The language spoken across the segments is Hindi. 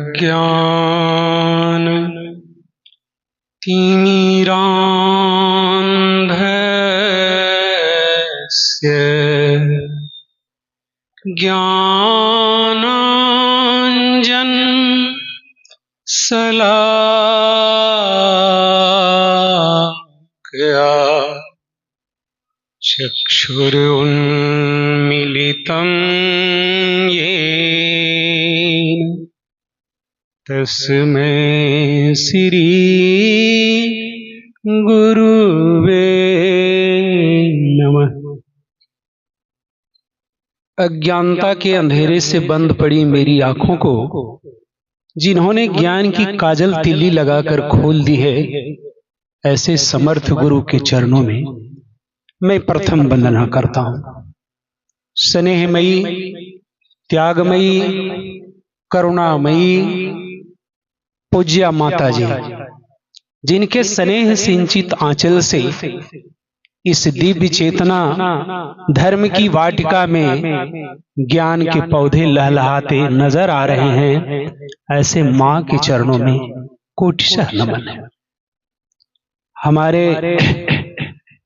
ज्ञान तिमिरान्धस्य ज्ञानाञ्जन शलाकया चक्षुरुन्मीलितं येन तस्मै श्री गुरुवे नमः। अज्ञानता के अंधेरे से बंद पड़ी मेरी आंखों को जिन्होंने ज्ञान की काजल तिल्ली लगाकर खोल दी है, ऐसे समर्थ गुरु के चरणों में मैं प्रथम वंदना करता हूं। स्नेहमयी, त्यागमयी, करुणामयी पूज्या माता जी, जिनके स्नेह सिंचित आंचल से इस दिव्य चेतना धर्म की वाटिका में ज्ञान के पौधे लहलहाते नजर आ रहे हैं, ऐसे मां के चरणों में कोटिशः नमन है। हमारे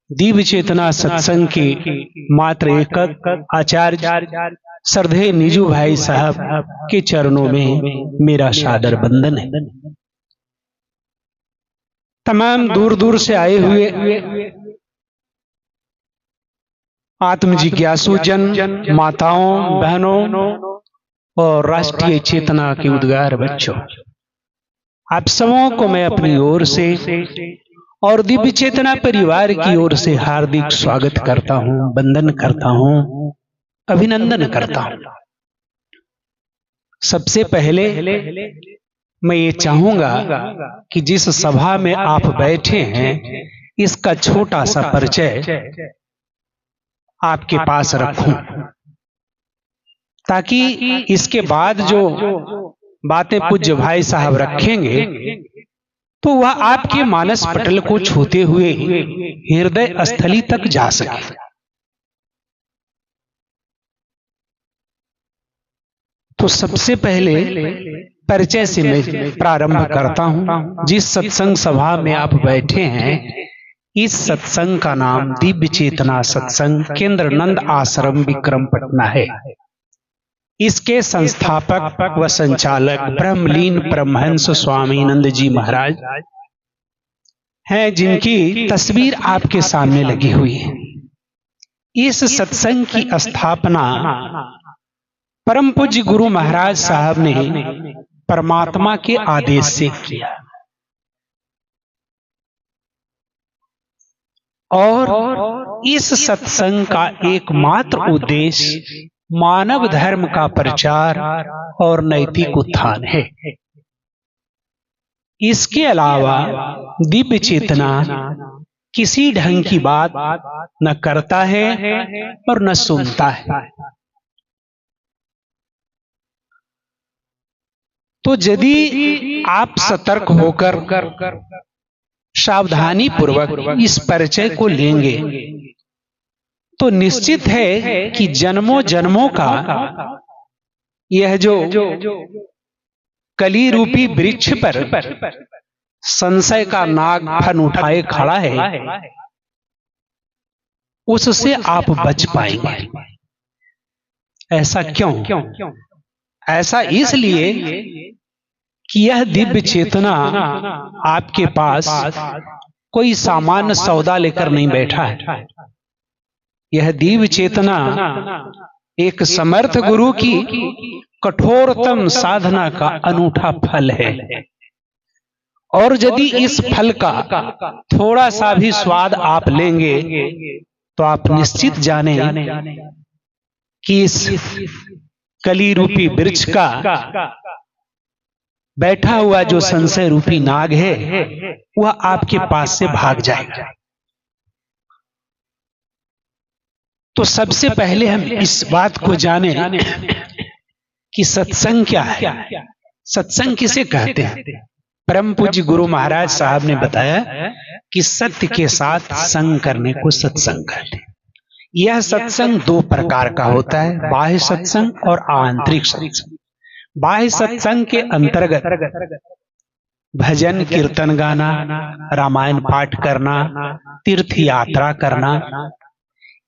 दिव्य चेतना सत्संग के मात्र एकक आचार्य श्रद्धेय निजू भाई साहब के चरणों में मेरा सादर वंदन है। तमाम दूर दूर से आए हुए आत्म जिज्ञासु जन, माताओं, बहनों और राष्ट्रीय चेतना के उद्गार बच्चों, आप सबों को मैं अपनी ओर से और दिव्य चेतना परिवार की ओर से हार्दिक स्वागत करता हूं, वंदन करता हूं, अभिनंदन करता हूं। सबसे पहले मैं ये चाहूंगा कि जिस सभा में आप बैठे हैं, इसका छोटा सा परिचय आपके पास रखूं, ताकि इसके बाद जो बातें पूज्य भाई साहब रखेंगे तो वह आपके मानस पटल को छूते हुए हृदय स्थली तक जा सके। तो सबसे पहले परिचय से मैं प्रारंभ करता हूं। जिस सत्संग सभा में आप बैठे हैं, इस सत्संग का नाम दिव्य चेतना सत्संग केंद्र नंद आश्रम विक्रम पटना है। इसके संस्थापक व संचालक ब्रह्मलीन परमहंस स्वामी नंद जी महाराज हैं, जिनकी तस्वीर आपके सामने लगी हुई है। इस सत्संग की स्थापना परम पूज्य गुरु महाराज साहब ने परमात्मा के आदेश से किया और इस सत्संग का एकमात्र उद्देश्य मानव धर्म का प्रचार और नैतिक उत्थान है। इसके अलावा दिव्य चेतना किसी ढंग की बात न करता है और न सुनता है। तो यदि आप सतर्क होकर सावधानी पूर्वक इस परिचय को लेंगे तो निश्चित है कि जन्मों जन्मों का यह जो कली रूपी वृक्ष पर संशय का नाग फन उठाए खड़ा है, उससे आप बच पाएंगे। ऐसा क्यों? ऐसा इसलिए कि यह दिव्य चेतना आपके पास कोई सामान्य सौदा लेकर नहीं बैठा है। यह दिव्य चेतना एक समर्थ गुरु की कठोरतम साधना का अनूठा फल है। और यदि इस फल का थोड़ा सा भी स्वाद आप लेंगे तो आप निश्चित जाने कि इस कली रूपी वृक्ष का बैठा हुआ जो संशय रूपी नाग है, वह आपके पास से भाग जाएगा। तो सबसे पहले हम इस बात को जाने कि सत्संग क्या है, सत्संग किसे कहते हैं। परम पूज्य गुरु महाराज साहब ने बताया कि सत्य के साथ संग करने को सत्संग कहते हैं। यह सत्संग दो प्रकार का होता है, बाह्य सत्संग और आंतरिक सत्संग। बाह्य सत्संग के अंतर्गत भजन कीर्तन गाना, रामायण पाठ करना, तीर्थ यात्रा करना,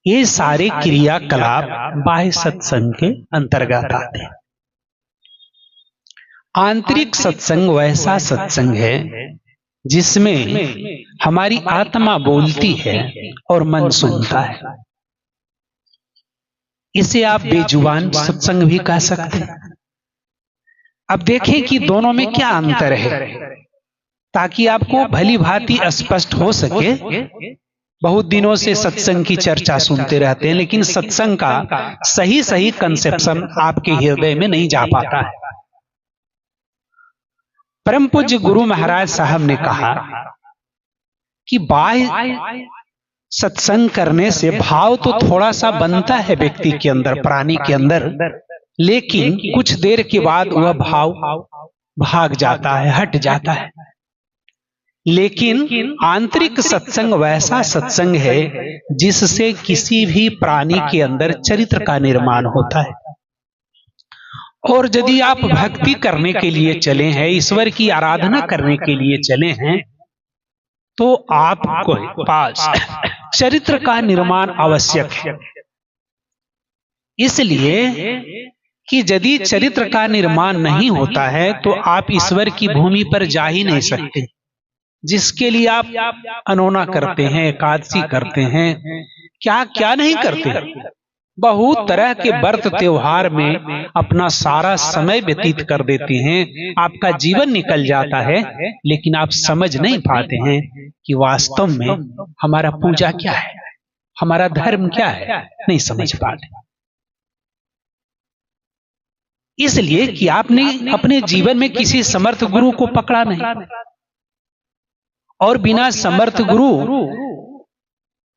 ये सारे क्रियाकलाप बाह्य सत्संग के अंतर्गत आते हैं। आंतरिक सत्संग वैसा सत्संग है जिसमें हमारी आत्मा बोलती है और मन सुनता है। इसे आप बेजुबान सत्संग भी कह सकते हैं। अब देखें कि दोनों में क्या अंतर है, ताकि आपको भली भांति स्पष्ट हो सके। बहुत दिनों से सत्संग की चर्चा सुनते रहते हैं, लेकिन सत्संग का सही सही कंसेप्शन आपके हृदय में नहीं जा पाता है। परम पूज्य गुरु महाराज साहब ने कहा कि बाह्य सत्संग करने से भाव तो थोड़ा सा बनता है व्यक्ति के अंदर, प्राणी के अंदर, लेकिन कुछ देर के बाद वह भाव भाग जाता है, हट जाता है। लेकिन आंतरिक सत्संग वैसा सत्संग है जिससे किसी भी प्राणी के अंदर चरित्र का निर्माण होता है। और यदि आप भक्ति करने के लिए चले हैं, ईश्वर की आराधना करने के लिए चले हैं, तो आपको पास चरित्र का निर्माण आवश्यक है। इसलिए कि यदि चरित्र का निर्माण नहीं होता है तो आप ईश्वर की भूमि पर जा ही नहीं सकते, जिसके लिए आप अनोना करते हैं, एकादशी करते हैं, क्या क्या नहीं करते। बहुत तरह के व्रत त्योहार में अपना सारा समय व्यतीत कर देते हैं, आपका जीवन निकल जाता है, लेकिन आप समझ नहीं पाते हैं कि वास्तव में हमारा पूजा क्या है, हमारा धर्म क्या है, नहीं समझ पाते। इसलिए कि आपने अपने जीवन में किसी समर्थ गुरु को पकड़ा नहीं, और बिना समर्थ गुरु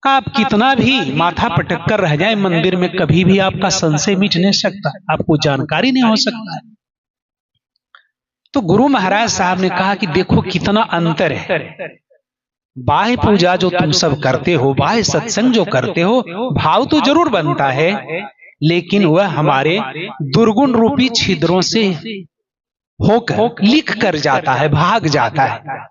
का आप कितना भी माथा पटक कर रह जाए मंदिर में, कभी भी आपका संशय मिट नहीं सकता, आपको जानकारी नहीं हो सकता है। तो गुरु महाराज साहब ने कहा कि देखो कितना अंतर है। बाह्य पूजा जो तुम सब करते हो, बाह्य सत्संग जो करते हो, भाव तो जरूर बनता है, लेकिन वह हमारे दुर्गुण रूपी छिद्रों से होकर लिख कर जाता है, भाग जाता है।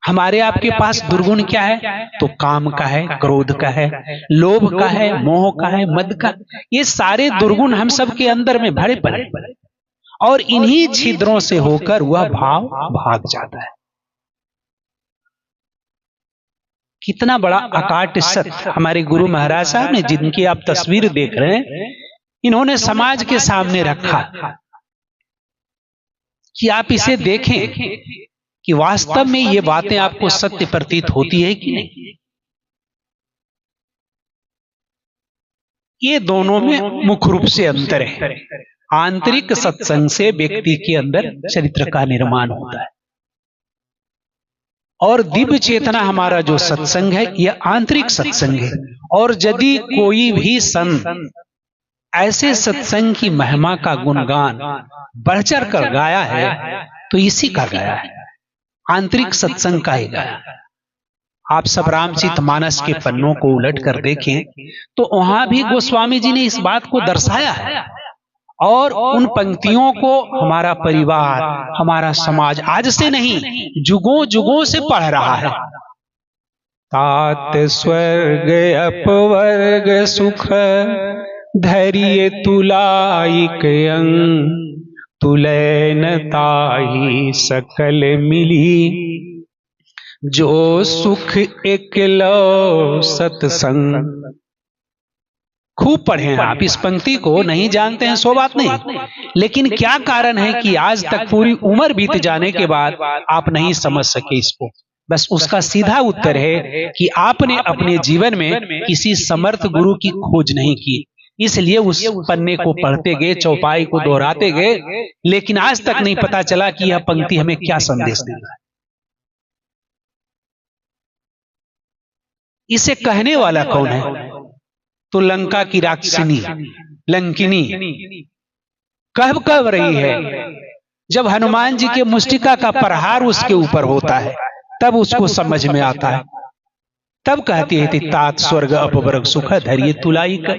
हमारे आपके पास दुर्गुण क्या है? तो काम का है, क्रोध का है, लोभ का है, मोह का है, मद का। ये सारे दुर्गुण हम सब के अंदर में भरे पड़े, और इन्हीं छिद्रों से होकर वह भाव भाग जाता है। कितना बड़ा अकाट सत्य हमारे गुरु महाराज साहब ने, जिनकी आप तस्वीर देख रहे हैं, इन्होंने समाज के सामने रखा कि आप इसे देखें कि वास्तव में ये बातें आपको सत्य प्रतीत होती है कि नहीं। ये दोनों में मुख्य रूप से अंतर है। आंतरिक सत्संग से व्यक्ति के अंदर चरित्र का निर्माण होता है, और दिव्य चेतना हमारा जो सत्संग है यह आंतरिक सत्संग है। और यदि कोई भी संत ऐसे सत्संग की महिमा का गुणगान बढ़ चढ़ कर गाया है तो इसी का गाया है, आंतरिक सत्संग का ही गाया। आप सब रामचरितमानस के पन्नों को उलट कर देखें तो वहां भी गोस्वामी जी ने इस बात को दर्शाया है, और उन पंक्तियों को हमारा परिवार, हमारा समाज आज से नहीं, जुगों जुगों से पढ़ रहा है। तात स्वर्ग अपवर्ग सुख धैर्य तुलाइक अंग, तुलैन ताहि सकल मिली, जो सुख एक लो सत्संग। खूब पढ़े हैं आप, इस पंक्ति को नहीं जानते हैं सो बात नहीं, लेकिन क्या कारण है कि आज तक पूरी उम्र बीत जाने के बाद आप नहीं समझ सके इसको। बस उसका सीधा उत्तर है कि आपने अपने जीवन में किसी समर्थ गुरु की खोज नहीं की, इसलिए उस पन्ने को पढ़ते गए, चौपाई को दोहराते गए, लेकिन आज तक नहीं पता चला कि यह पंक्ति हमें क्या संदेश दे रहा है। इसे कहने वाला कौन है? तो लंका की राक्षसिनी लंकिनी कह रही है। जब हनुमान जी के मुष्टिका का प्रहार उसके ऊपर होता है तब उसको समझ में आता है, तब कहती है तात स्वर्ग अपवर्ग सुख धैर्य तुलाई कर,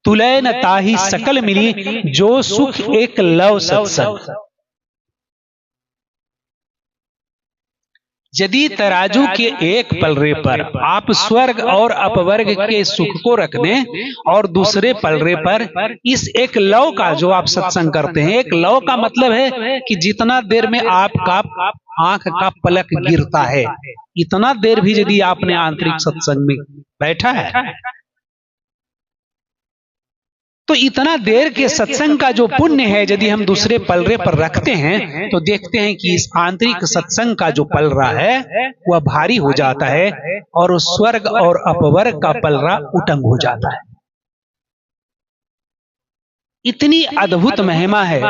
तुलय न ताहि सकल मिली, जो सुख एक लव सत्संग। यदि तराजू के एक पलड़े पर आप स्वर्ग और अपवर्ग के सुख को रख दें और दूसरे पलड़े पर इस एक लव का, जो आप सत्संग करते हैं, एक लव का मतलब है कि जितना देर में आपका आंख का पलक गिरता है, इतना देर भी यदि आपने आंतरिक सत्संग में बैठा है, तो इतना देर के सत्संग का जो पुण्य है यदि हम दूसरे पलड़े पर रखते हैं, तो देखते हैं कि इस आंतरिक सत्संग का जो पलड़ा है वह भारी हो जाता है और स्वर्ग और अपवर्ग का पलड़ा उटंग हो जाता है। इतनी अद्भुत महिमा है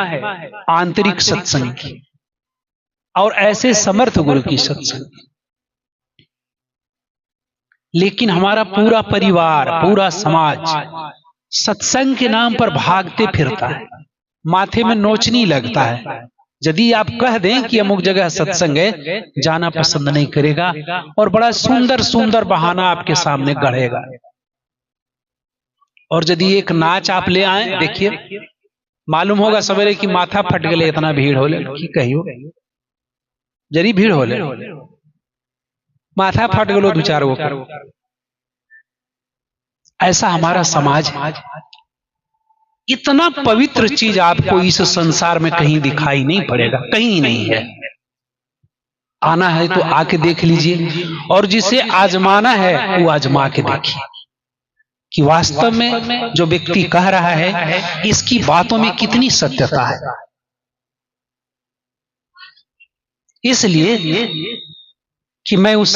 आंतरिक सत्संग की, और ऐसे समर्थ गुरु की सत्संग। लेकिन हमारा पूरा परिवार, पूरा समाज सत्संग के नाम पर भागते फिरता है, माथे में नोचनी लगता है। यदि आप कह दें कि अमुक जगह सत्संग है, जाना पसंद नहीं करेगा और बड़ा सुंदर सुंदर बहाना आपके सामने गढ़ेगा। और यदि एक नाच आप ले आए, देखिए मालूम होगा सवेरे की माथा फट गए, इतना भीड़ हो ले कि कहियो जरी भीड़ हो ले, माथा फट गलो दो चार गो। ऐसा हमारा समाज है। इतना पवित्र चीज आपको इस संसार में कहीं दिखाई नहीं पड़ेगा, कहीं नहीं है। आना है तो आके देख लीजिए, और जिसे आजमाना है वो आजमा के देखिए कि वास्तव में जो व्यक्ति कह रहा है इसकी बातों में कितनी सत्यता है। इसलिए कि मैं उस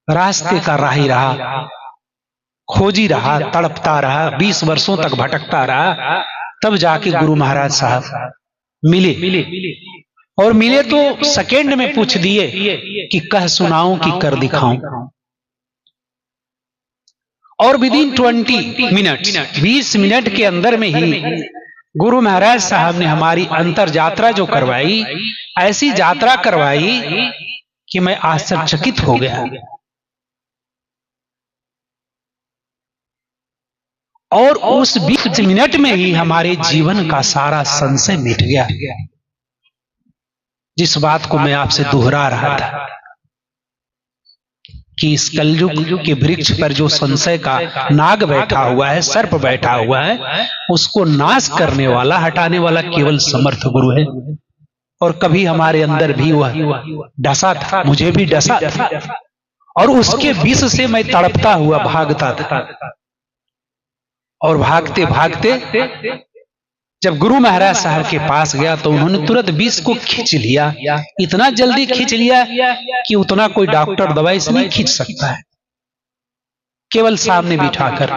रास्ते का राही रहा, खोजी रहा, तड़पता रहा, 20 वर्षों तक भटकता रहा, तब जाके गुरु महाराज साहब मिले। और मिले तो सेकेंड में पूछ दिए कि कह सुनाऊं कि कर दिखाऊं। और विदिन 20 मिनट, 20 मिनट के अंदर में ही गुरु महाराज साहब ने हमारी अंतर यात्रा जो करवाई, ऐसी यात्रा करवाई कि मैं आश्चर्यचकित हो गया। और उस 20 मिनट में ही हमारे जीवन का सारा संशय मिट गया। जिस बात को मैं आपसे दोहरा रहा था कि इस कलयुग के वृक्ष पर जो संशय का नाग बैठा हुआ है, सर्प बैठा हुआ है, उसको नाश करने वाला, हटाने वाला केवल समर्थ गुरु है। और कभी हमारे अंदर भी वह डसा था, मुझे भी डसा था, और उसके विष से मैं तड़पता हुआ भागता था। और भागते भागते जब गुरु महाराज साहब के पास गया तो उन्होंने तुरंत विष को खींच लिया। इतना जल्दी खींच लिया कि उतना कोई डॉक्टर दवाई से नहीं खींच सकता है, केवल सामने बिठाकर।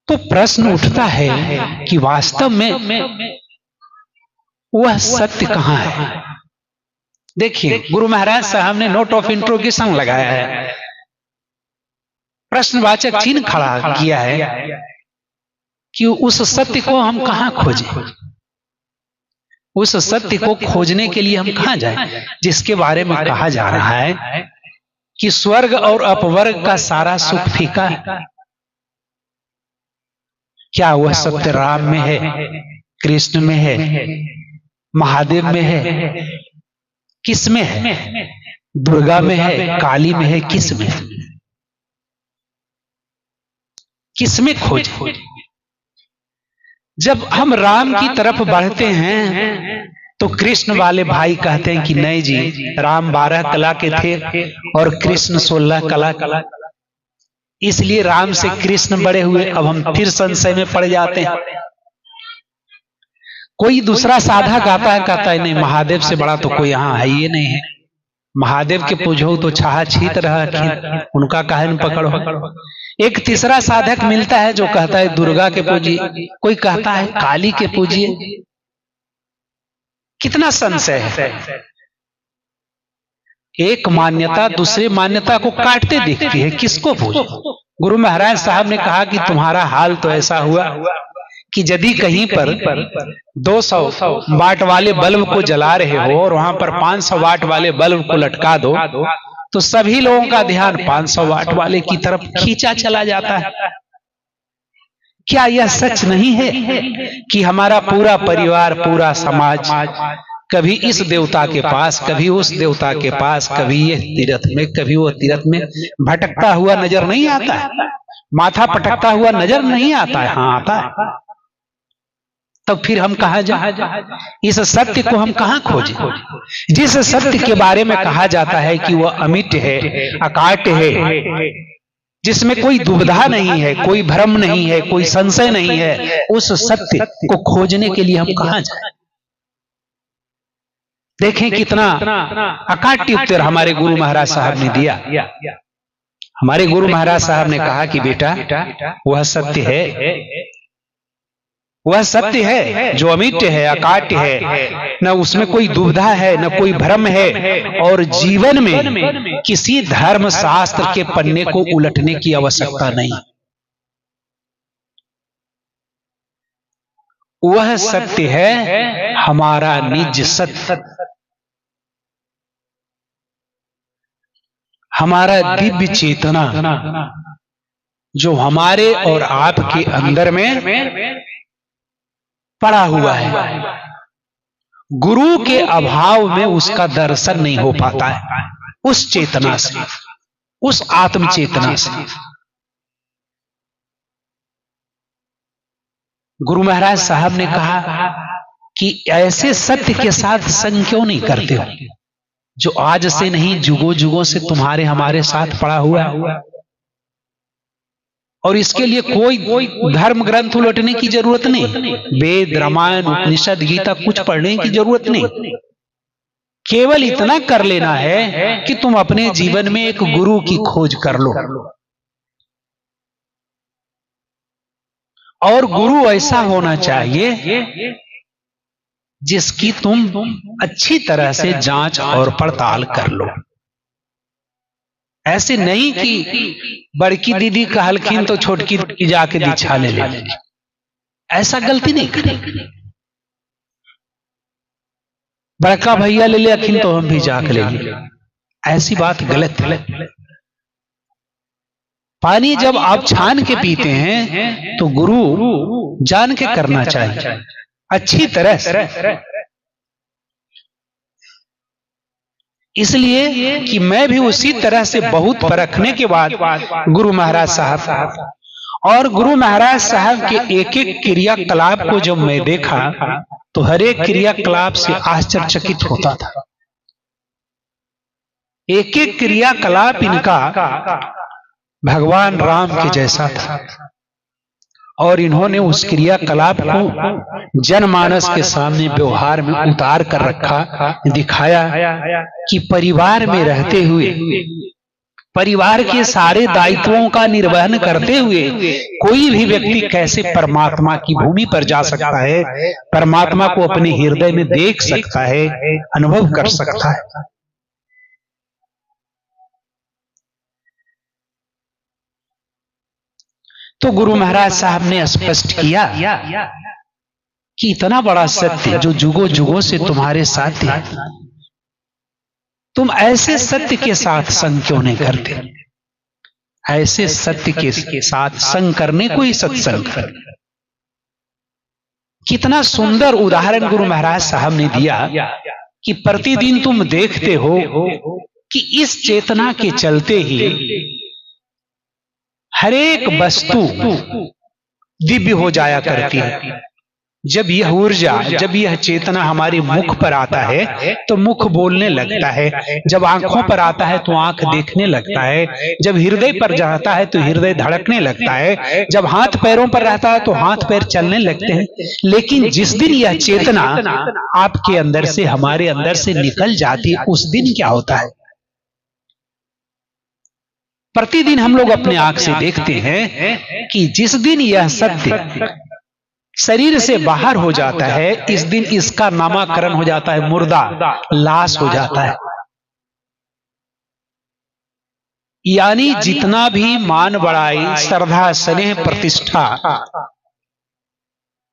तो प्रश्न उठता है कि वास्तव में वह सत्य कहां है। देखिए, गुरु महाराज साहब ने नोट ऑफ इंट्रोगेशन लगाया है, प्रश्नवाचक चिन्ह खड़ा किया है कि उस सत्य को हम कहां खोजें, उस सत्य को खोजने के लिए हम कहां जाएं, जिसके बारे में कहा जा रहा है कि स्वर्ग और अपवर्ग का सारा सुख फीका है। क्या वह सत्य राम में है, कृष्ण में है, महादेव में है, किस में है, दुर्गा में है, काली में है, किस में है, किस में खोज। जब हम राम की तरफ बढ़ते हैं तो कृष्ण वाले भाई कहते हैं कि नहीं जी, राम 12 कला के थे और कृष्ण 16 कला, इसलिए राम से कृष्ण बड़े हुए। अब हम फिर संशय में पड़ जाते हैं। कोई दूसरा साधक आता है, कहता है नहीं, महादेव से बड़ा तो कोई यहाँ है ये नहीं है, महादेव के पूजो तो छाहा छीत रहा, उनका काहे पकड़ो। एक तीसरा साधक मिलता है जो कहता है दुर्गा के पूजिए, कोई कहता है काली के पूजिए। कितना संशय है। एक मान्यता दूसरे मान्यता को काटते दिखती है, किसको पूजो। गुरु महाराज साहब ने कहा कि तुम्हारा हाल तो ऐसा हुआ कि यदि कहीं पर 200 वाट वाले बल्ब को जला रहे हो और वहां पर 500 वाट वाले बल्ब को लटका दो तो सभी लोगों का ध्यान 500 वाट वाले की तरफ खींचा चला जाता है। क्या यह सच नहीं है कि हमारा पूरा परिवार, पूरा समाज कभी इस देवता के पास, कभी उस देवता के पास, कभी ये तीर्थ में, कभी वो तीर्थ में भटकता हुआ नजर नहीं आता है, माथा पटकता हुआ नजर नहीं आता है? हाँ आता है। तब फिर हम कहां जाए? इस सत्य को हम कहां खोजें? जिस सत्य के बारे में कहा जाता है कि वह अमिट है, अकाट्य है, जिसमें कोई दुविधा नहीं है, कोई भ्रम नहीं है, कोई संशय नहीं है, उस सत्य को खोजने के लिए हम कहां जाएं? देखें कितना अकाट्य उत्तर हमारे गुरु महाराज साहब ने दिया। हमारे गुरु महाराज साहब ने कहा कि बेटा वह सत्य है, वह सत्य है जो अमिट है, अकाट्य है, न उसमें कोई दुविधा है, न कोई भ्रम है, और जीवन में किसी धर्म शास्त्र के पन्ने को उलटने की आवश्यकता नहीं। वह सत्य है हमारा निज सत्य, हमारा दिव्य चेतना जो हमारे और आपके अंदर में पड़ा हुआ है। गुरु के अभाव में उसका दर्शन नहीं हो पाता है, उस चेतना से, उस आत्म चेतना से। गुरु महाराज साहब ने कहा कि ऐसे सत्य के साथ संग क्यों नहीं करते हो जो आज से नहीं, जुगों जुगों से तुम्हारे हमारे साथ पड़ा हुआ है। और इसके लिए कोई धर्म ग्रंथ उलटने की जरूरत नहीं, वेद, रामायण, उपनिषद, गीता कुछ पढ़ने की जरूरत नहीं। केवल इतना कर लेना है कि तुम अपने जीवन में एक गुरु की खोज कर लो, और गुरु ऐसा होना चाहिए जिसकी तुम अच्छी तरह से जांच और पड़ताल कर लो। ऐसे नहीं कि बड़की दीदी कहलखिन तो छोटकी दीदी जाके दीक्षा ले ले, ऐसा गलती नहीं करें। बड़का भैया ले लेखिन तो हम भी जाके ले ले, ऐसी बात गलत है। पानी जब आप छान के पीते हैं तो गुरु जान के करना चाहिए, अच्छी तरह से। इसलिए कि मैं भी उसी तरह से बहुत परखने के बाद गुरु महाराज साहब और गुरु महाराज साहब के एक एक क्रियाकलाप को जब मैं देखा तो हर एक क्रियाकलाप से आश्चर्यचकित होता था। एक एक क्रियाकलाप इनका भगवान राम के जैसा था, और इन्होंने उस क्रियाकलाप को जनमानस के सामने व्यवहार में उतार कर रखा, दिखाया कि परिवार में रहते हुए, परिवार के सारे दायित्वों का निर्वहन करते हुए कोई भी व्यक्ति कैसे परमात्मा की भूमि पर जा सकता है, परमात्मा को अपने हृदय में देख सकता है, अनुभव कर सकता है। तो गुरु महाराज साहब ने स्पष्ट किया कि इतना बड़ा सत्य जो जुगों जुगों से तुम्हारे साथ है, तुम ऐसे सत्य के साथ संग क्यों नहीं करते? ऐसे सत्य के साथ संग करने को ही सत्संग कर। कितना सुंदर उदाहरण गुरु महाराज साहब ने दिया कि प्रतिदिन तुम देखते हो कि इस चेतना के चलते ही हर एक वस्तु दिव्य हो जाया करती है। जब यह ऊर्जा, जब यह चेतना हमारे मुख पर आता है तो मुख बोलने लगता है, जब आंखों पर आता है तो आंख देखने लगता है, जब हृदय पर जाता है तो हृदय धड़कने लगता है, जब हाथ पैरों पर रहता है तो हाथ पैर चलने लगते हैं। लेकिन जिस दिन यह चेतना आपके अंदर से, हमारे अंदर से निकल जाती है, उस दिन क्या होता है? प्रतिदिन हम लोग अपने आंख से देखते हैं कि जिस दिन यह सत्य शरीर से बाहर हो जाता है, इस दिन इसका नामकरण हो जाता है मुर्दा, लाश हो जाता है। यानी जितना भी मान बढ़ाई, श्रद्धा, स्नेह, प्रतिष्ठा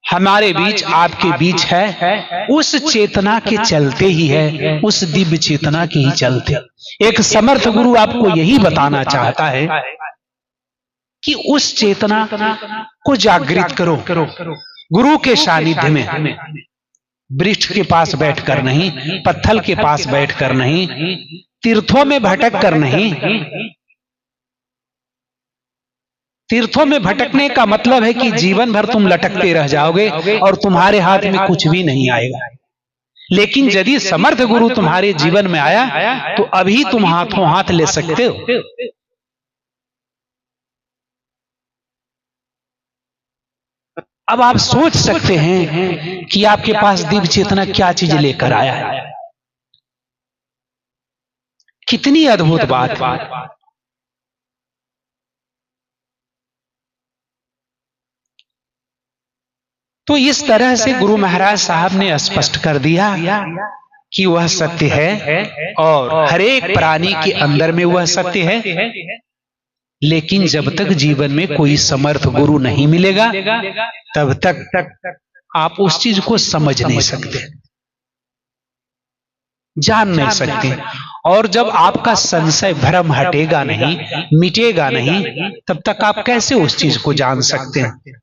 हमारे बीच, आपके बीच है, उस चेतना के चलते ही है, उस दिव्य चेतना के ही चलते। एक समर्थ गुरु आपको यही बताना चाहता है कि उस चेतना को जागृत करो। गुरु के सानिध्य में, वृक्ष के पास बैठकर नहीं, पत्थर के पास बैठकर नहीं, तीर्थों में भटक कर नहीं। तीर्थों में भटकने का मतलब है कि जीवन भर तुम लटकते रह जाओगे और तुम्हारे हाथ में कुछ भी नहीं आएगा। लेकिन यदि समर्थ गुरु तुम्हारे जीवन में आया तो अभी तुम हाथों हाथ ले सकते हो। अब आप सोच सकते हैं कि आपके पास दिव्य चेतना क्या चीज लेकर आया है। कितनी अद्भुत बात। तो इस तरह से गुरु महाराज साहब ने स्पष्ट कर दिया कि वह सत्य है और हर एक प्राणी के अंदर में वह सत्य है। लेकिन जब तक जीवन में कोई समर्थ गुरु नहीं मिलेगा तब तक आप उस चीज को समझ नहीं सकते, जान नहीं सकते। और जब आपका संशय भ्रम हटेगा नहीं, मिटेगा नहीं, तब तक आप कैसे उस चीज को जान सकते हैं।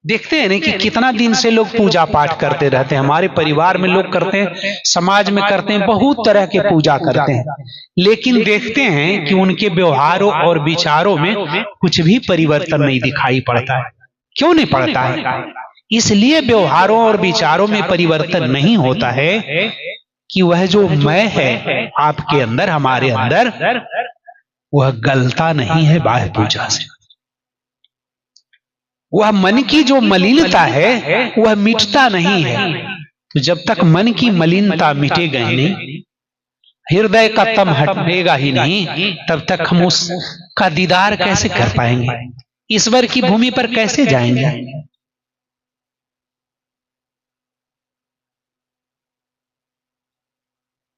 देखते हैं ना कि कितना दिन से लोग पूजा पाठ करते रहते हैं। हमारे परिवार में लोग करते हैं, समाज में करते हैं, बहुत तरह के पूजा करते हैं। लेकिन देखते हैं कि उनके व्यवहारों और विचारों में कुछ भी परिवर्तन नहीं दिखाई पड़ता है। क्यों नहीं पड़ता है? इसलिए व्यवहारों और विचारों में परिवर्तन नहीं होता है कि वह जो मैं है आपके अंदर, हमारे अंदर, वह गलता नहीं है बाह्य पूजा से। वह मन की जो मलिनता है वह मिटता नहीं है। तो जब तक मन की मलिनता मिटेगा ही नहीं, हृदय का तम हटेगा ही नहीं, तब तक हम उसका दीदार कैसे कर पाएंगे, ईश्वर की भूमि पर कैसे जाएंगे।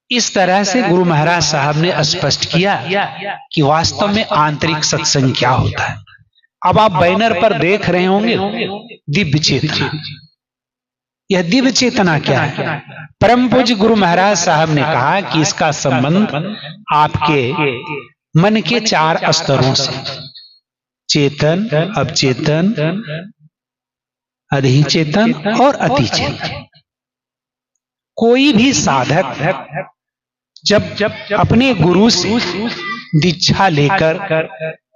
इस तरह से गुरु महाराज साहब ने स्पष्ट किया कि वास्तव में आंतरिक सत्संग क्या होता है। अब आप बैनर पर देख रहे होंगे दिव्य चेतना। यह दिव्य चेतना क्या है? परम पूज्य गुरु महाराज साहब ने कहा कि इसका संबंध आपके मन के 4 स्तरों से, चेतन, अवचेतन, अधिचेतन और अतिचेतन। कोई भी साधक जब अपने गुरु से दीक्षा लेकर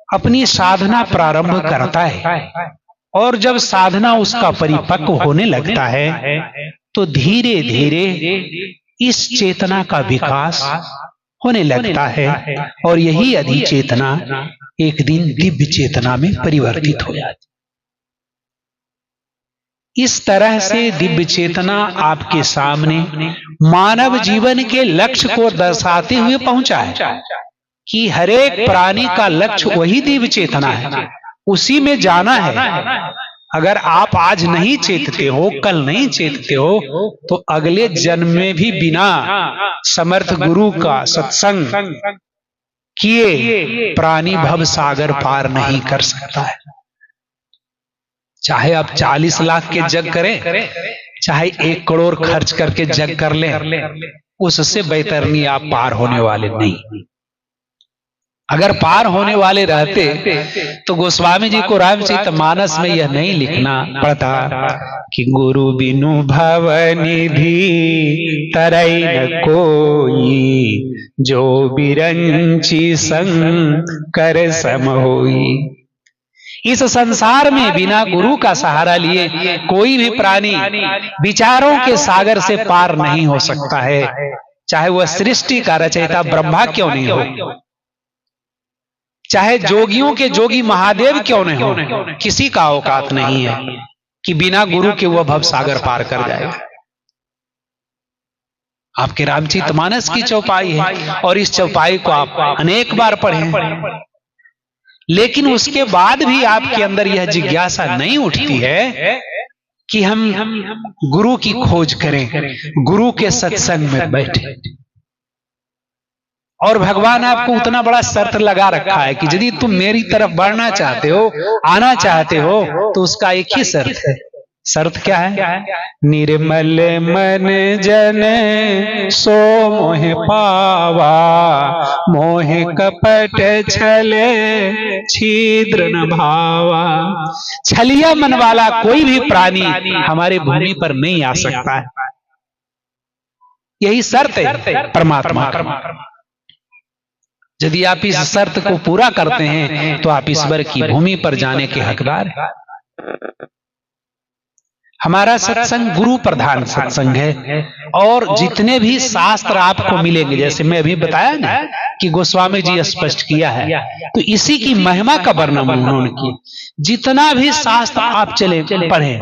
अपनी साधना प्रारंभ करता है और जब साधना उसका परिपक्व होने लगता है तो धीरे धीरे इस चेतना का विकास होने लगता है और यही अधिचेतना एक दिन दिव्य चेतना में परिवर्तित हो जाती। इस तरह से दिव्य चेतना आपके सामने मानव जीवन के लक्ष्य को दर्शाते हुए पहुंचा है कि हर एक प्राणी का लक्ष्य वही दिव्य चेतना है, उसी में जाना है। अगर आप आज नहीं चेतते हो, कल नहीं चेतते हो, तो अगले जन्म में भी बिना समर्थ गुरु का सत्संग किए प्राणी भव सागर पार नहीं कर सकता है। चाहे आप 40 लाख के जग करें, चाहे 1 करोड़ खर्च करके जग कर लें, उससे बेहतरनी आप पार होने वाले नहीं। अगर पार होने वाले रहते तो गोस्वामी जी को रामचरितमानस में यह नहीं लिखना पड़ता कि गुरु बिनु भवनिधि तरई न कोई, जो बिरंची संग कर सम होई। इस संसार में बिना गुरु का सहारा लिए कोई भी प्राणी विचारों के सागर से पार नहीं हो सकता है, चाहे वह सृष्टि का रचयिता ब्रह्मा क्यों नहीं हो, चाहे जोगियों के जोगी महादेव क्यों नहीं हो। किसी का औकात नहीं है कि बिना गुरु के वह भव सागर पार कर जाएगा। आपके रामचरितमानस की चौपाई है और इस चौपाई को आप अनेक बार पढ़ें, लेकिन उसके बाद भी आपके अंदर यह जिज्ञासा नहीं उठती है कि हम गुरु की खोज करें, गुरु के सत्संग में बैठे। और भगवान आपको उतना बड़ा शर्त लगा रखा है कि यदि तुम मेरी तरफ बढ़ना चाहते हो, आना चाहते हो, तो उसका एक ही शर्त है। शर्त क्या है? निर्मल मन जन सो मोह पावा, मोह कपट छले छिद्र न भावा। छलिया मन वाला कोई भी प्राणी हमारे भूमि पर नहीं आ सकता है। यही शर्त है परमात्मा का। यदि आप इस शर्त को पूरा करते हैं तो आप ईश्वर की भूमि पर जाने के हकदार हैं। हमारा सत्संग गुरु प्रधान सत्संग है और जितने भी शास्त्र आपको मिलेंगे, जैसे मैं अभी बताया ना कि गोस्वामी जी स्पष्ट किया है, तो इसी की महिमा का वर्णन उन्होंने किया। जितना भी शास्त्र आप चले पढ़े,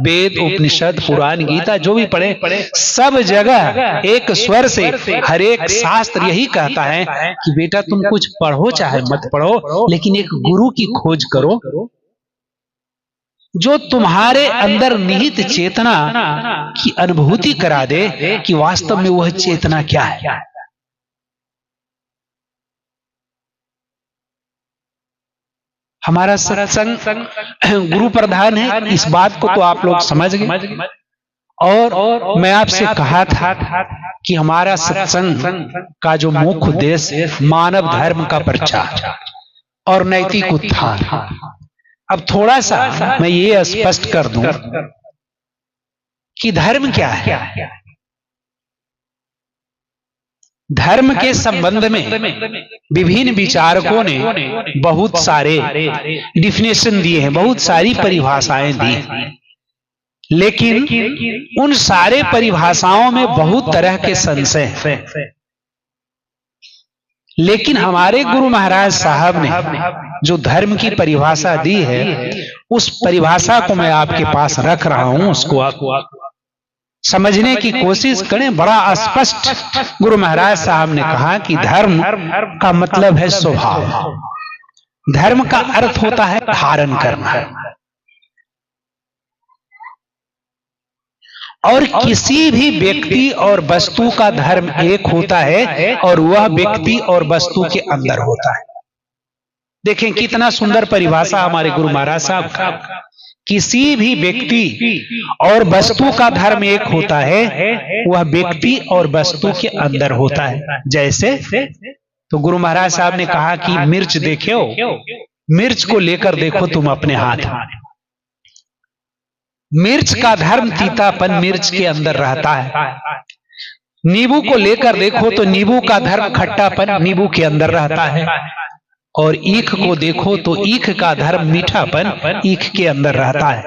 वेद उपनिषद पुराण गीता जो भी पढ़े, सब जगह एक स्वर से हर एक शास्त्र यही कहता है कि बेटा तुम कुछ पढ़ो चाहे मत पढ़ो, लेकिन एक गुरु की खोज करो जो तुम्हारे अंदर निहित चेतना की अनुभूति करा दे कि वास्तव में वह चेतना क्या है। हमारा सत्संग गुरु प्रधान है, इस बात को तो आप लोग समझ गए। और मैं आपसे कहा था कि हमारा सत्संग का जो मुख्य उद्देश्य मानव धर्म का प्रचार और नैतिक उत्थान। अब थोड़ा सा मैं ये स्पष्ट कर दूं कि धर्म क्या है। धर्म के संबंध में विभिन्न विचारकों ने बहुत सारे डिफिनेशन दिए हैं, बहुत सारी परिभाषाएं दी हैं, लेकिन उन सारे परिभाषाओं में बहुत तरह के संशय हैं। लेकिन हमारे गुरु महाराज साहब ने जो धर्म की परिभाषा दी है, उस परिभाषा को मैं आपके पास रख रहा हूं, उसको आप समझने की कोशिश करें। बड़ा स्पष्ट गुरु महाराज साहब ने कहा कि धर्म का मतलब है स्वभाव। धर्म का अर्थ होता है धारण करना, और किसी भी व्यक्ति और वस्तु का धर्म एक होता है और वह व्यक्ति और वस्तु के अंदर होता है। देखें कितना सुंदर परिभाषा हमारे गुरु महाराज साहब का। किसी भी व्यक्ति और वस्तु का धर्म एक होता है, वह व्यक्ति और वस्तु के अंदर होता है। जैसे तो गुरु महाराज साहब ने कहा कि मिर्च देखो, मिर्च को लेकर देखो तुम अपने हाथ। मिर्च का धर्म तीतापन मिर्च के अंदर रहता है। नींबू को लेकर देखो तो नींबू का धर्म खट्टापन नींबू के अंदर रहता है। और ईख को देखो तो ईख का धर्म मीठापन ईख के अंदर रहता है।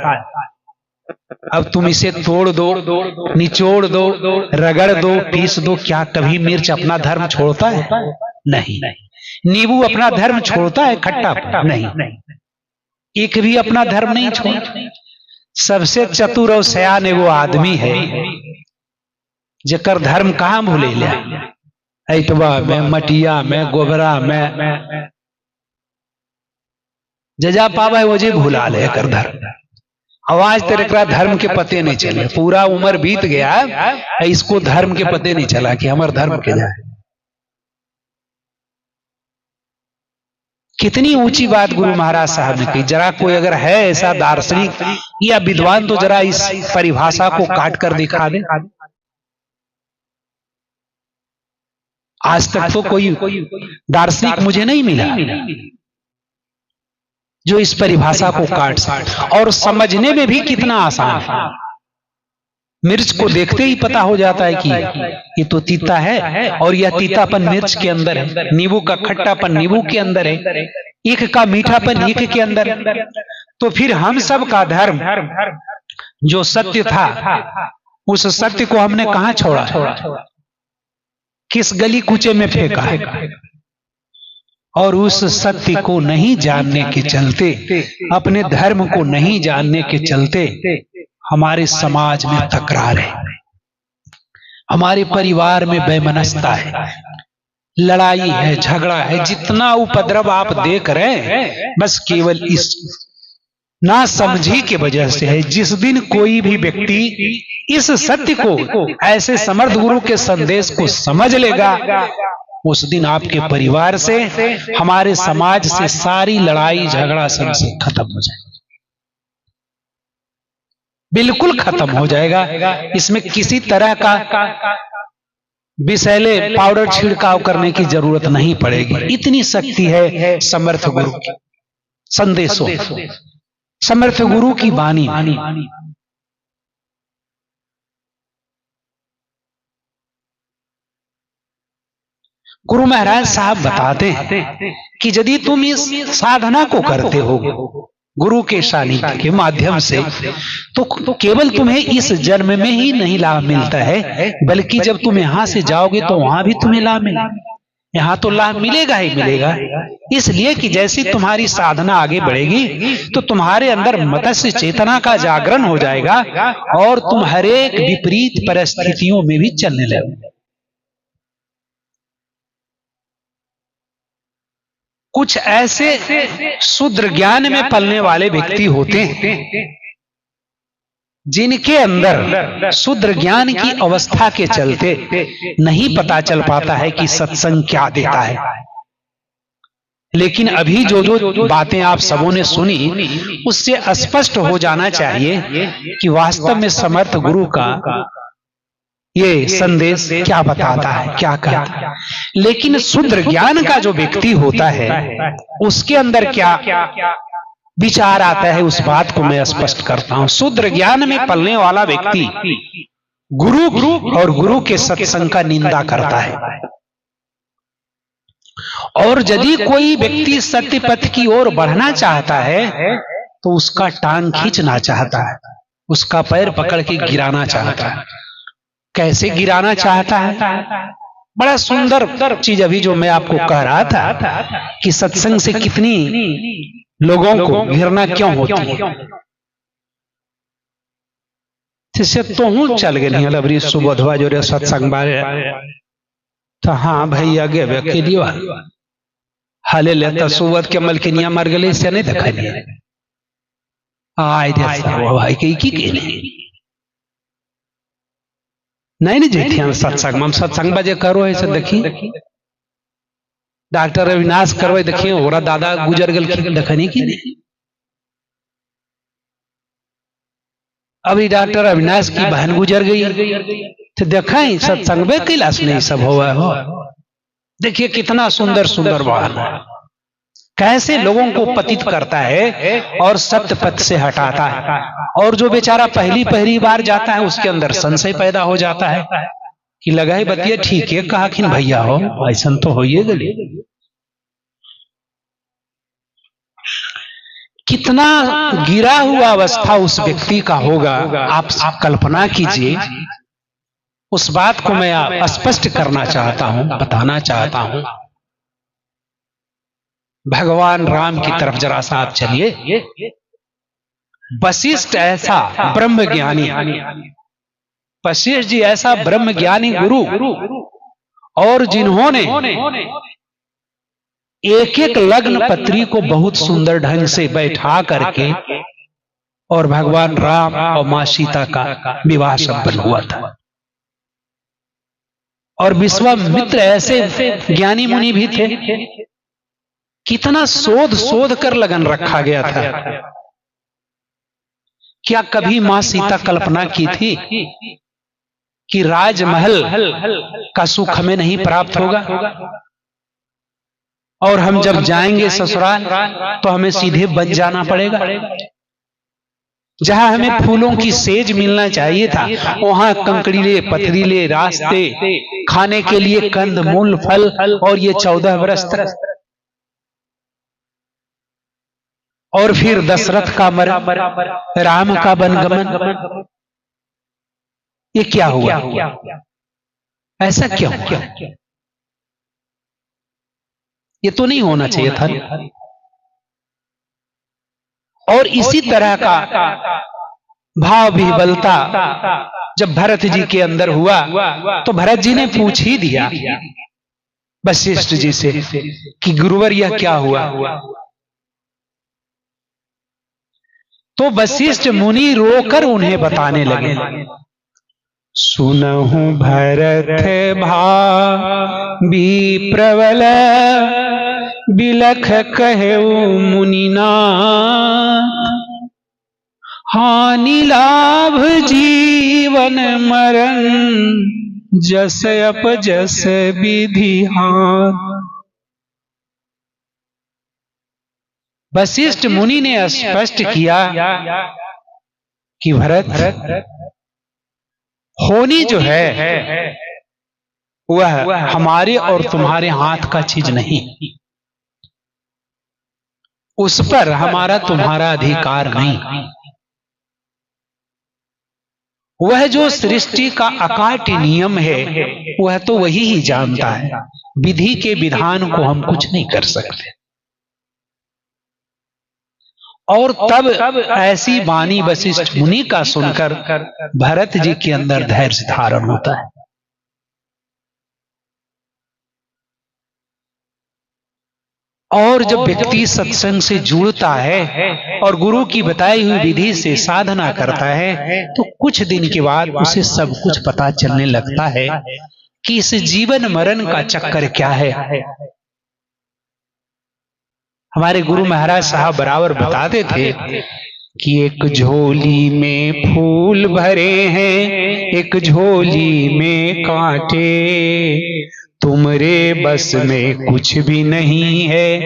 अब तुम इसे तोड़ दो, निचोड़ दो, रगड़ दो, पीस दो, क्या कभी मिर्च अपना धर्म छोड़ता है? नहीं। नींबू अपना धर्म छोड़ता है खट्टापन? नहीं। ईख भी अपना धर्म नहीं छोड़ता। सबसे चतुर और सयान वो आदमी है जेकर धर्म कहां भूले ले, ऐतवा में, मटिया में, गोबरा में जजा पावा वो जी भूला ले कर धर्म। आवाज तेरे का धर्म के पते नहीं चले, पूरा उम्र बीत गया, इसको धर्म के पते नहीं चला कि हमारे धर्म के जाए। कितनी ऊंची बात गुरु महाराज साहब ने कही। जरा कोई अगर है ऐसा दार्शनिक या विद्वान तो जरा इस परिभाषा को काट कर दिखा दे। आज तक तो कोई दार्शनिक मुझे नहीं मिला जो इस परिभाषा को काट सके, और समझने में भी कितना आसान है। मिर्च को देखते ही पता हो जाता है कि ये तो तीता है और यह तीतापन मिर्च के अंदर है। नींबू का खट्टापन नींबू के अंदर है, ईख का मीठापन ईख के अंदर है। तो फिर हम सब का धर्म जो सत्य था, उस सत्य को हमने कहां छोड़ा, किस गली कूचे में फेंका है? और उस सत्य को नहीं जानने के चलते, अपने धर्म को नहीं जानने के चलते हमारे समाज में तकरार है, हमारे परिवार में वैमनस्यता है, लड़ाई है, झगड़ा है। जितना उपद्रव आप देख रहे हैं बस केवल इस ना समझी के वजह से है। जिस दिन कोई भी व्यक्ति इस सत्य को, ऐसे समर्थ गुरु के संदेश को समझ लेगा, उस दिन आपके परिवार से, हमारे समाज से सारी लड़ाई झगड़ा सबसे खत्म हो जाएगा, बिल्कुल खत्म हो जाएगा। इसमें किसी तरह का विषैले पाउडर छिड़काव करने की जरूरत नहीं पड़ेगी। इतनी शक्ति है समर्थ गुरु की संदेशों, समर्थ गुरु की वाणी। गुरु महाराज साहब बताते हैं कि यदि तुम इस साधना को करते हो गुरु के सानिध्य के माध्यम से, तो केवल तुम्हें इस जन्म में ही नहीं लाभ मिलता है, बल्कि जब तुम यहां से जाओगे तो वहां भी तुम्हें लाभ मिलेगा। यहां तो लाभ मिलेगा ही मिलेगा, इसलिए कि जैसी तुम्हारी साधना आगे बढ़ेगी तो तुम्हारे अंदर मत्स्य चेतना का जागरण हो जाएगा और तुम हर एक विपरीत परिस्थितियों में भी चलने लगोगे। कुछ ऐसे शूद्र ज्ञान में पलने वाले व्यक्ति होते हैं जिनके अंदर शूद्र ज्ञान की अवस्था के चलते नहीं पता चल पाता है कि सत्संग क्या देता है। लेकिन अभी जो बातें आप सबों ने सुनी उससे स्पष्ट हो जाना चाहिए कि वास्तव में समर्थ गुरु का ये संदेश क्या बताता है, क्या कहता है। लेकिन शूद्र ज्ञान का जो व्यक्ति होता है उसके अंदर क्या विचार आता है, उस बात को मैं स्पष्ट करता हूं। शूद्र ज्ञान में पलने वाला व्यक्ति गुरु और गुरु के सत्संग का निंदा करता है, और यदि कोई व्यक्ति सत्य पथ की ओर बढ़ना चाहता है तो उसका टांग खींचना चाहता है, उसका पैर पकड़ के गिराना चाहता है। कैसे गिराना चाहता है? बड़ा सुंदर चीज अभी जो मैं आपको कह रहा था कि सत्संग से कितनी लोगों को घृणा क्यों होती है। जिससे तो हूं चल गए नहीं लबरी सुबोधवा जो रे सत्संग बारे तो हाँ भाई आगे के लिए हाले लेता सुबोध के मलकिनिया मर गए इससे नहीं देखा नहीं आए भाई के नहीं जेठिया सत्संग में सत्संग बजे करो ऐसे देखी डॉक्टर अविनाश करवे देखिए ओरा दादा गुजर गल देखनी की नहीं। अभी डॉक्टर अविनाश की बहन गुजर गई तो देखा ही सत्संग में कैलाश नहीं सब हुआ हो। देखिए कितना सुंदर सुंदर बहन कैसे लोगों को पतित करता है और सत्य पथ से हटाता है, और जो बेचारा पहली बार जाता है उसके अंदर संशय पैदा हो जाता है कि लगा ही बतिया ठीक है कहा कि भैया हो ऐसा तो हो ही गली। कितना गिरा हुआ अवस्था उस व्यक्ति का होगा आप कल्पना कीजिए। उस बात को मैं स्पष्ट करना चाहता हूं, बताना चाहता हूं। भगवान राम की तरफ जरा सा आप चलिए। वशिष्ठ ऐसा ब्रह्म ज्ञानी, वशिष्ठ जी ऐसा ब्रह्म ज्ञानी गुरु, और जिन्होंने एक एक लग्न पत्री को बहुत सुंदर ढंग से बैठा करके और भगवान राम और मां सीता का विवाह संपन्न हुआ था। और विश्वामित्र ऐसे ज्ञानी मुनि भी थे, कितना शोध कर लगन रखा गया था। क्या कभी मां सीता कल्पना की थी कि राजमहल का सुख हमें नहीं प्राप्त होगा और हम जब जाएंगे ससुराल तो हमें सीधे बन जाना पड़ेगा? जहां हमें फूलों की सेज मिलना चाहिए था वहां कंकड़ीले पथरीले रास्ते, खाने के लिए कंद मूल फल और ये 14 वर्ष तक, और फिर दशरथ का मरण, राम का वनगमन, ये क्या हुआ? ऐसा क्यों? ये तो नहीं होना चाहिए था। और इसी तरह का भाव विह्वलता जब भरत जी के अंदर हुआ तो भरत जी ने पूछ ही दिया वशिष्ठ जी से कि गुरुवर यह क्या हुआ? तो वशिष्ठ मुनि रोकर उन्हें बताने लगे, सुनहु भरत भा भी प्रबल बिलख कहऊ मुनिनाथ, हानि लाभ जीवन मरण, जस अपजस विधि हाथ। वशिष्ठ मुनि ने स्पष्ट किया कि भरत, होनी जो है वह हमारे और तुम्हारे हाथ का चीज नहीं, उस पर हमारा तुम्हारा अधिकार नहीं। वह जो सृष्टि का अकाट्य नियम है वह तो वही ही जानता है, विधि के विधान को हम कुछ नहीं कर सकते। और तब ऐसी वाणी वशिष्ठ मुनि का सुनकर भरत जी के अंदर धैर्य धारण होता है। और जब व्यक्ति सत्संग से जुड़ता है और गुरु की बताई हुई विधि से साधना करता है तो कुछ दिन के बाद उसे सब कुछ पता चलने लगता है कि इस जीवन मरण का चक्कर क्या है। हमारे गुरु महाराज साहब बराबर बताते थे कि एक झोली में फूल भरे हैं, एक झोली में कांटे, तुमरे बस में कुछ भी नहीं है,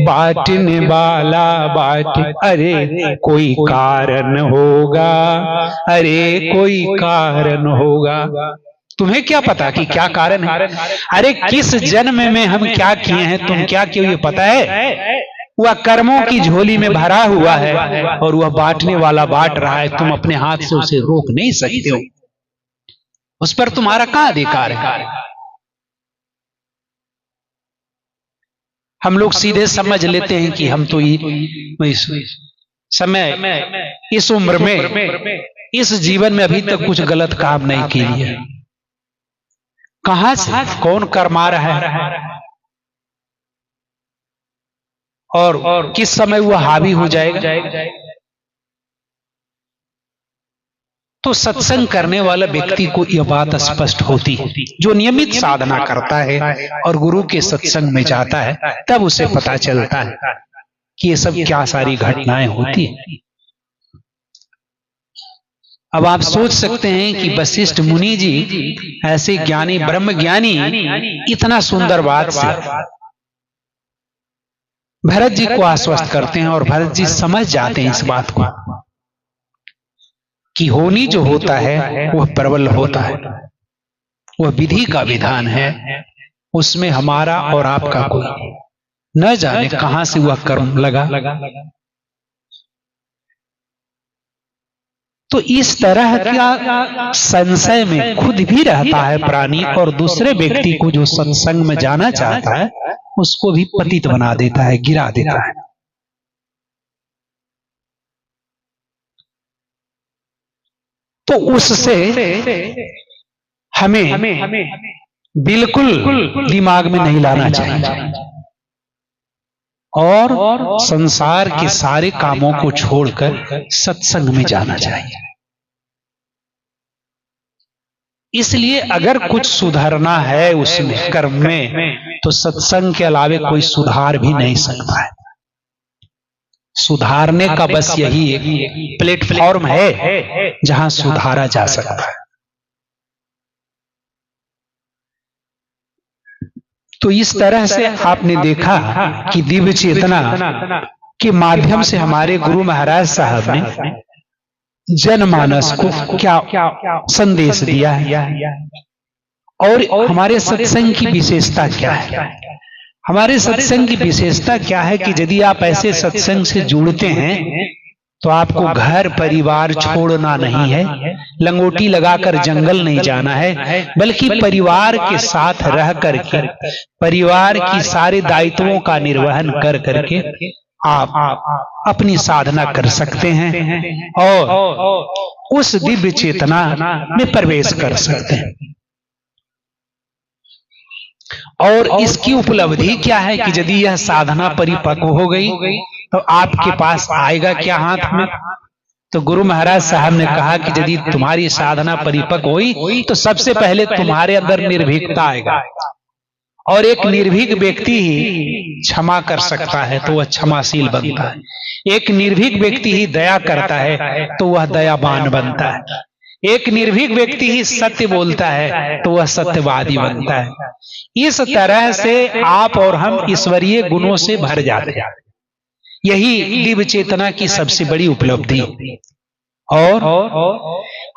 बांटने वाला बांटे। अरे कोई कारण होगा, अरे कोई कारण होगा। तुम्हें क्या पता कि क्या कारण है? अरे किस जन्म में हम क्या किए हैं, तुम क्या किए ये पता है? वह कर्मों की झोली में भरा हुआ है और वह बांटने वाला बांट रहा है, तुम अपने हाथ से उसे रोक नहीं सकते हो। उस पर तुम्हारा क्या अधिकार है? हम लोग सीधे समझ लेते हैं कि हम तो इस समय, इस उम्र में, इस जीवन में अभी तक कुछ गलत काम नहीं किए। कहां से कौन कर्मा रहा है और किस समय वह हावी हो जाएगा। तो सत्संग करने वाला व्यक्ति को यह बात स्पष्ट होती है, जो नियमित साधना करता है और गुरु के सत्संग में जाता है तब उसे पता चलता है कि ये सब क्या सारी घटनाएं होती है। अब आप सोच सकते हैं कि वशिष्ठ मुनि जी ऐसे ज्ञानी, ब्रह्म ज्ञानी, इतना सुंदर बात से भरत जी को आश्वस्त करते हैं और भरत जी समझ जाते हैं इस बात को कि होनी जो होता है वह प्रबल होता है, वह विधि का विधान है, उसमें हमारा और आपका कोई न जाने कहां से वह कर्म लगा। तो इस तरह का संशय में खुद भी रहता है प्राणी और दूसरे व्यक्ति को जो सत्संग में जाना चाहता है उसको भी पतित बना देता है, गिरा देता है। तो उससे हमें बिल्कुल दिमाग में नहीं लाना चाहिए और संसार के सारे कामों को छोड़कर सत्संग में जाना चाहिए। इसलिए अगर कुछ सुधारना है उसमें, कर्म में, तो सत्संग के अलावे कोई सुधार भी नहीं सकता है। सुधारने का बस यही एक प्लेटफॉर्म है जहां सुधारा जा सकता है। तो इस तरह से आपने देखा कि दिव्य चेतना के माध्यम से हमारे गुरु महाराज साहब ने जनमानस को क्या संदेश दिया है और हमारे सत्संग की विशेषता क्या है। हमारे सत्संग की विशेषता क्या है कि यदि आप ऐसे सत्संग से जुड़ते हैं तो आपको घर परिवार छोड़ना नहीं है, लंगोटी लगाकर जंगल नहीं जाना है, बल्कि परिवार के साथ रह करके परिवार की सारे दायित्वों का निर्वहन कर करके आप अपनी साधना कर सकते हैं और उस दिव्य चेतना में प्रवेश कर सकते हैं। और इसकी उपलब्धि क्या है कि यदि यह साधना परिपक्व हो गई तो आपके पास आएगा क्या हाथ में। तो गुरु महाराज साहब ने कहा कि यदि तुम्हारी साधना परिपक्व हुई तो सबसे पहले तुम्हारे अंदर निर्भीकता आएगा और एक निर्भीक व्यक्ति ही क्षमा कर सकता है तो वह क्षमाशील बनता है। एक निर्भीक व्यक्ति ही दया करता है तो वह दयावान बनता है। एक निर्भीक व्यक्ति ही सत्य बोलता है तो वह सत्यवादी बनता है। इस तरह से आप और हम ईश्वरीय गुणों से भर जाते हैं। यही दिव्य चेतना की सबसे बड़ी उपलब्धि और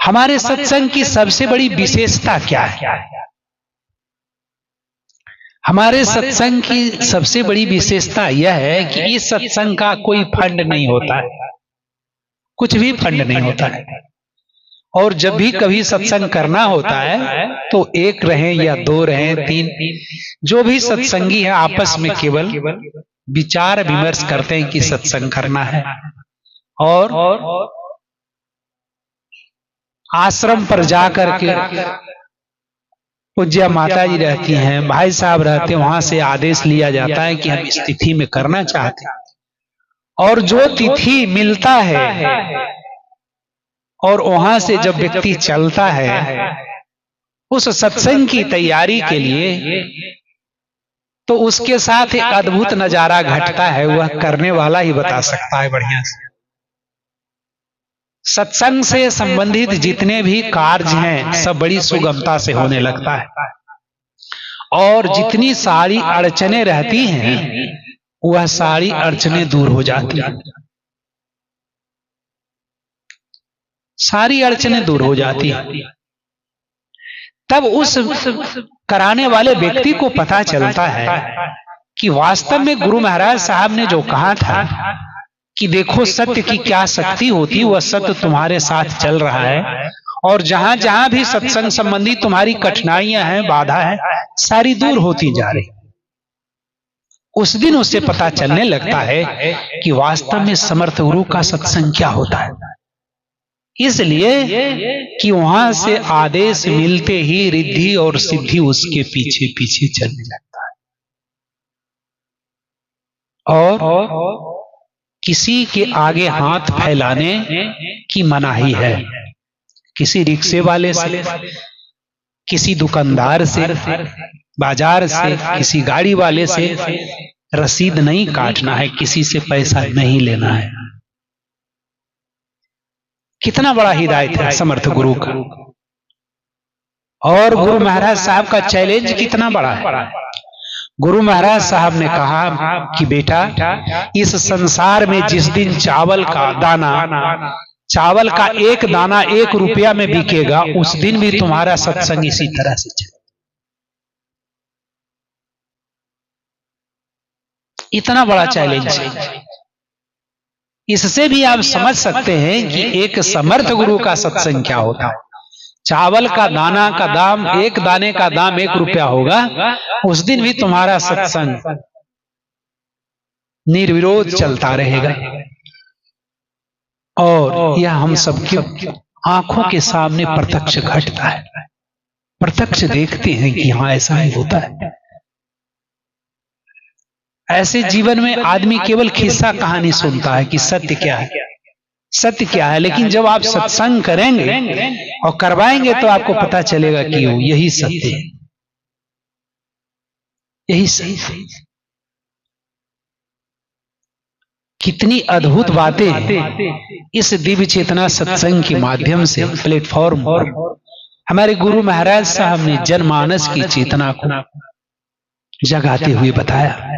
हमारे सत्संग की सबसे बड़ी विशेषता क्या है? हमारे सत्संग की सबसे बड़ी विशेषता यह है कि इस सत्संग का कोई फंड नहीं होता है, कुछ भी फंड नहीं होता है। और जब भी कभी सत्संग करना होता है तो एक रहें या दो रहें, तीन, जो भी सत्संगी है आपस में केवल विचार विमर्श करते हैं कि सत्संग करना है। और आश्रम पर जाकर के पूज्य माता जी रहती हैं, भाई साहब रहते हैं, वहां से आदेश लिया जाता है कि हम इस तिथि में करना चाहते हैं। और जो तिथि मिलता है और वहां से जब व्यक्ति चलता है उस सत्संग की तैयारी के लिए, तो उसके साथ एक अद्भुत नजारा घटता है। वह करने वाला ही बता सकता है बढ़िया से। सत्संग से संबंधित जितने भी कार्य हैं सब बड़ी सुगमता से होने लगता है। और जितनी सारी अड़चने रहती हैं वह सारी अड़चने दूर हो जाती हैं। सारी अड़चने दूर हो जाती हैं। तब उस कराने वाले व्यक्ति को पता चलता है कि वास्तव में गुरु महाराज साहब ने जो कहा था कि देखो सत्य की क्या शक्ति होती, वह सत्य तुम्हारे साथ चल रहा है। और जहां जहां भी सत्संग संबंधी तुम्हारी कठिनाइयां हैं, बाधा है, सारी दूर होती जा रही। उस दिन उससे पता चलने लगता है कि वास्तव में समर्थ गुरु का सत्संग क्या होता है। इसलिए कि वहां से आदेश मिलते ही रिद्धि और सिद्धि उसके पीछे पीछे चलने लगता है। और किसी के आगे हाथ फैलाने की मनाही है। किसी रिक्शे वाले से, किसी दुकानदार से, बाजार से, किसी गाड़ी वाले से रसीद नहीं काटना है, किसी से पैसा नहीं लेना है। कितना बड़ा हिदायत है समर्थ गुरु का। और गुरु महाराज साहब का चैलेंज कितना बड़ा है। गुरु महाराज साहब ने कहा कि बेटा, इस संसार में जिस दिन चावल का एक दाना 1 रुपया में बिकेगा, उस दिन भी तुम्हारा सत्संग इसी तरह से चले। इतना बड़ा चैलेंज है। इससे भी आप समझ सकते हैं कि एक समर्थ गुरु का सत्संग क्या होता है। चावल का दाना का दाम, एक दाने का दाम 1 रुपया होगा, उस दिन भी तुम्हारा सत्संग निर्विरोध चलता रहेगा। और यह हम सबकी आंखों के सामने प्रत्यक्ष घटता है। प्रत्यक्ष देखते हैं कि हाँ ऐसा ही होता है। ऐसे जीवन में आदमी केवल किस्सा कहानी सुनता है कि सत्य क्या है, सत्य क्या है। लेकिन जब आप सत्संग करेंगे और करवाएंगे तो आपको पता चलेगा कि यही सत्य है, यही सही। कितनी अद्भुत बातें इस दिव्य चेतना सत्संग के माध्यम से प्लेटफॉर्म पर हमारे गुरु महाराज साहब ने जनमानस की चेतना को जगाते हुए बताया।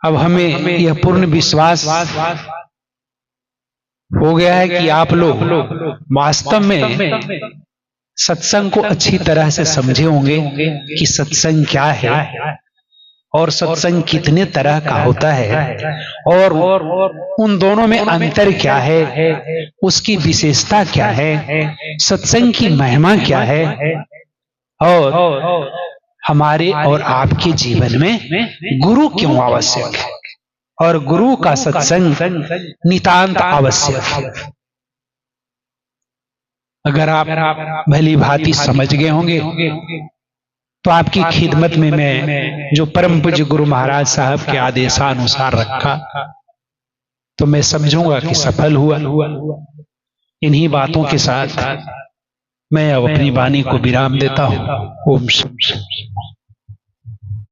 अब हमें यह पूर्ण विश्वास हो गया है कि आप लोग वास्तव में सत्संग को अच्छी तरह से समझे होंगे कि सत्संग क्या है और सत्संग कितने तरह का होता है और उन दोनों में अंतर क्या है, उसकी विशेषता क्या है, सत्संग की महिमा क्या है और हमारे और आपके जीवन में गुरु क्यों आवश्यक है और गुरु का सत्संग नितांत आवश्यक है। अगर आप भली भांति समझ गए होंगे तो आपकी खिदमत में मैं जो परम पूज्य गुरु महाराज साहब के आदेशानुसार रखा तो मैं समझूंगा कि सफल हुआ। इन्हीं बातों के साथ मैं अब अपनी वाणी को विराम देता हूँ। ओम शांति।